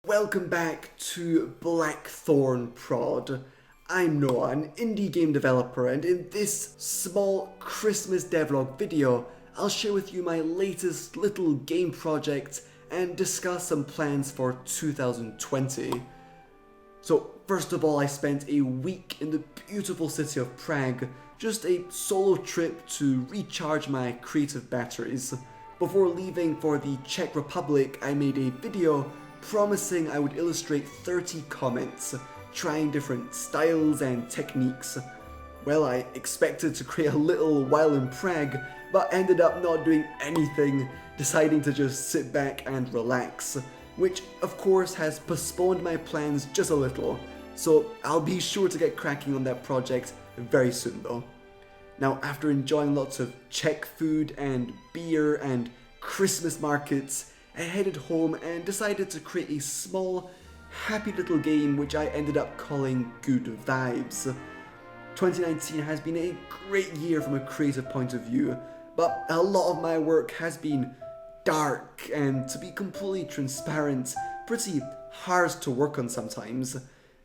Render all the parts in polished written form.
Welcome back to Blackthornprod. I'm Noah, an indie game developer, and in this small Christmas devlog video, I'll share with you my latest little game project and discuss some plans for 2020. So first of all, I spent a week in the beautiful city of Prague, just a solo trip to recharge my creative batteries. Before leaving for the Czech Republic, I made a video promising I would illustrate 30 comments, trying different styles and techniques. Well, I expected to create a little while in Prague, but ended up not doing anything, deciding to just sit back and relax, which of course has postponed my plans just a little, so I'll be sure to get cracking on that project very soon though. Now, after enjoying lots of Czech food and beer and Christmas markets, I headed home and decided to create a small, happy little game which I ended up calling Good Vibes. 2019 has been a great year from a creative point of view, but a lot of my work has been dark and, to be completely transparent, pretty hard to work on sometimes.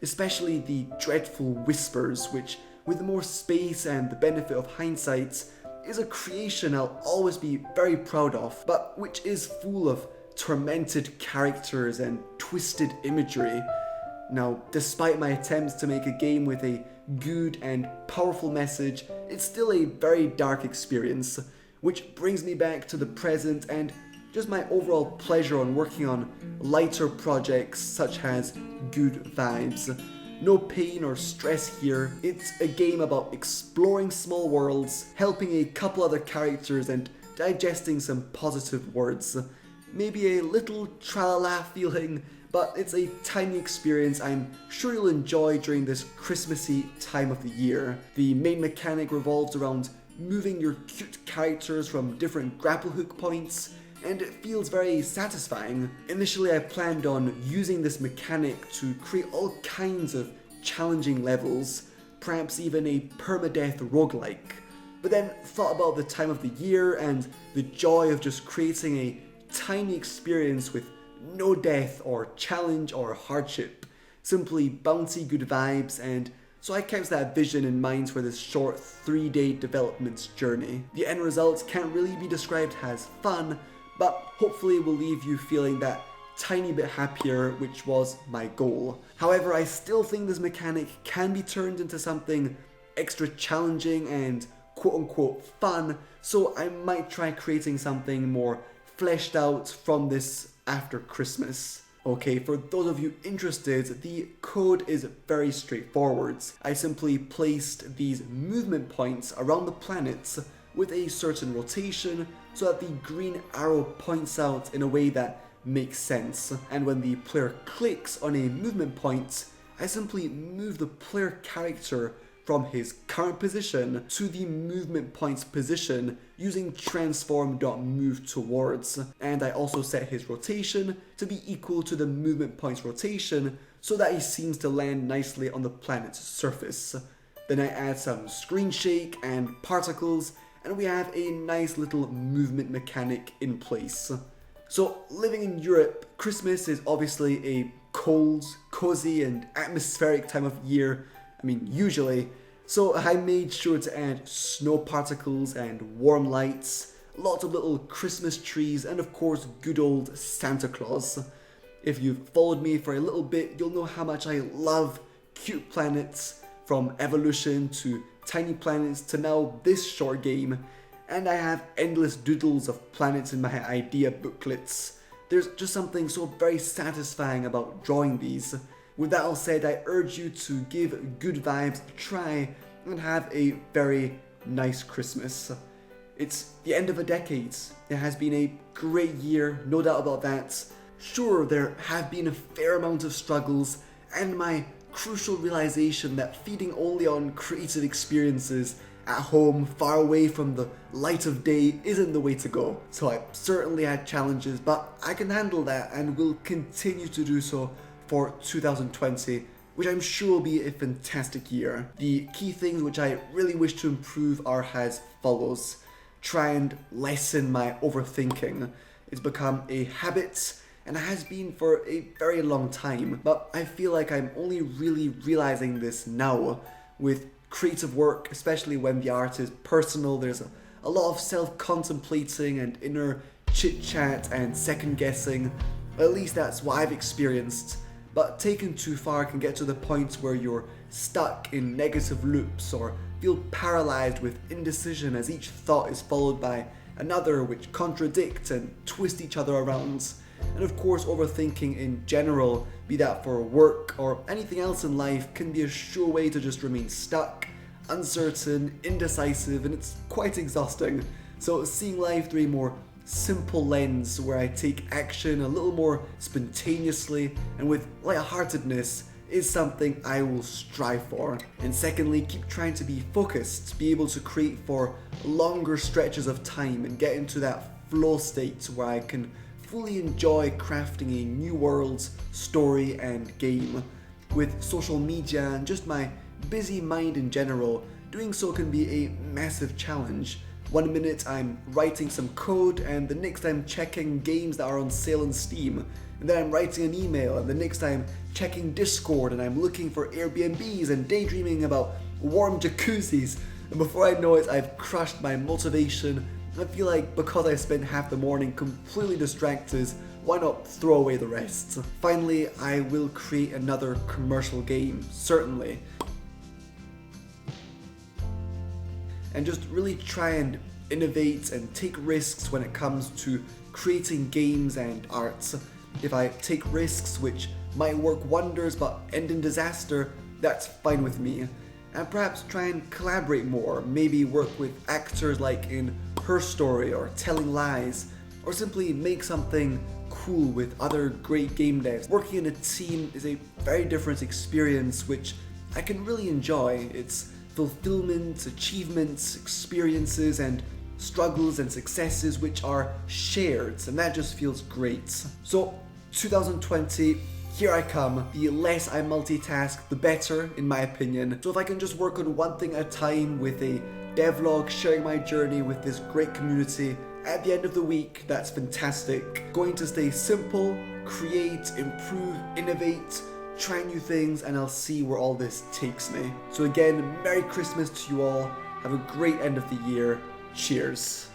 Especially the dreadful Whispers, which, with more space and the benefit of hindsight, is a creation I'll always be very proud of, but which is full of tormented characters and twisted imagery. Now, despite my attempts to make a game with a good and powerful message, it's still a very dark experience, which brings me back to the present and just my overall pleasure on working on lighter projects such as Good Vibes. No pain or stress here, it's a game about exploring small worlds, helping a couple other characters and digesting some positive words. Maybe a little tra-la-la feeling, but it's a tiny experience I'm sure you'll enjoy during this Christmassy time of the year. The main mechanic revolves around moving your cute characters from different grapple hook points, and it feels very satisfying. Initially I planned on using this mechanic to create all kinds of challenging levels, perhaps even a permadeath roguelike, but then thought about the time of the year and the joy of just creating a tiny experience with no death or challenge or hardship, simply bouncy good vibes, and so I kept that vision in mind for this short 3-day development journey. The end result can't really be described as fun, but hopefully will leave you feeling that tiny bit happier, which was my goal. However, I still think this mechanic can be turned into something extra challenging and quote-unquote fun, so I might try creating something more fleshed out from this after Christmas. Okay, for those of you interested, the code is very straightforward. I simply placed these movement points around the planets with a certain rotation so that the green arrow points out in a way that makes sense. And when the player clicks on a movement point, I simply move the player character from his current position to the movement point's position using transform.move towards, and I also set his rotation to be equal to the movement point's rotation so that he seems to land nicely on the planet's surface. Then I add some screen shake and particles, and we have a nice little movement mechanic in place. So living in Europe, Christmas is obviously a cold, cozy and atmospheric time of year. Usually. So I made sure to add snow particles and warm lights, lots of little Christmas trees, and of course good old Santa Claus. If you've followed me for a little bit, you'll know how much I love cute planets, from Evolution to Tiny Planets to now this short game, and I have endless doodles of planets in my idea booklets. There's just something so very satisfying about drawing these. With that all said, I urge you to give Good Vibes a try and have a very nice Christmas. It's the end of a decade. It has been a great year, no doubt about that. Sure, there have been a fair amount of struggles, and my crucial realization that feeding only on creative experiences at home, far away from the light of day, isn't the way to go. So I certainly had challenges, but I can handle that and will continue to do so for 2020, which I'm sure will be a fantastic year. The key things which I really wish to improve are as follows. Try and lessen my overthinking. It's become a habit, and has been for a very long time, but I feel like I'm only really realizing this now with creative work, especially when the art is personal. There's a lot of self-contemplating and inner chit-chat and second-guessing. At least that's what I've experienced, but taken too far can get to the point where you're stuck in negative loops or feel paralyzed with indecision as each thought is followed by another which contradict and twist each other around. And of course, overthinking in general, be that for work or anything else in life, can be a sure way to just remain stuck, uncertain, indecisive, and it's quite exhausting. So seeing life through a more simple lens where I take action a little more spontaneously and with lightheartedness is something I will strive for. And secondly, keep trying to be focused, be able to create for longer stretches of time and get into that flow state where I can fully enjoy crafting a new world, story and game. With social media and just my busy mind in general, doing so can be a massive challenge. One minute I'm writing some code and the next I'm checking games that are on sale on Steam. And then I'm writing an email and the next I'm checking Discord and I'm looking for Airbnbs and daydreaming about warm jacuzzis. And before I know it, I've crushed my motivation. I feel like because I spent half the morning completely distracted, why not throw away the rest? Finally, I will create another commercial game, certainly. And just really try and innovate and take risks when it comes to creating games and arts. If I take risks which might work wonders but end in disaster, that's fine with me. And perhaps try and collaborate more, maybe work with actors like in Her Story or Telling Lies, or simply make something cool with other great game devs. Working in a team is a very different experience which I can really enjoy. It's fulfillment, achievements, experiences and struggles and successes which are shared, and that just feels great. So 2020, here I come. The less I multitask, the better, in my opinion. So if I can just work on one thing at a time with a devlog, sharing my journey with this great community, at the end of the week, that's fantastic. Going to stay simple, create, improve, innovate, try new things, and I'll see where all this takes me. So again, Merry Christmas to you all. Have a great end of the year. Cheers.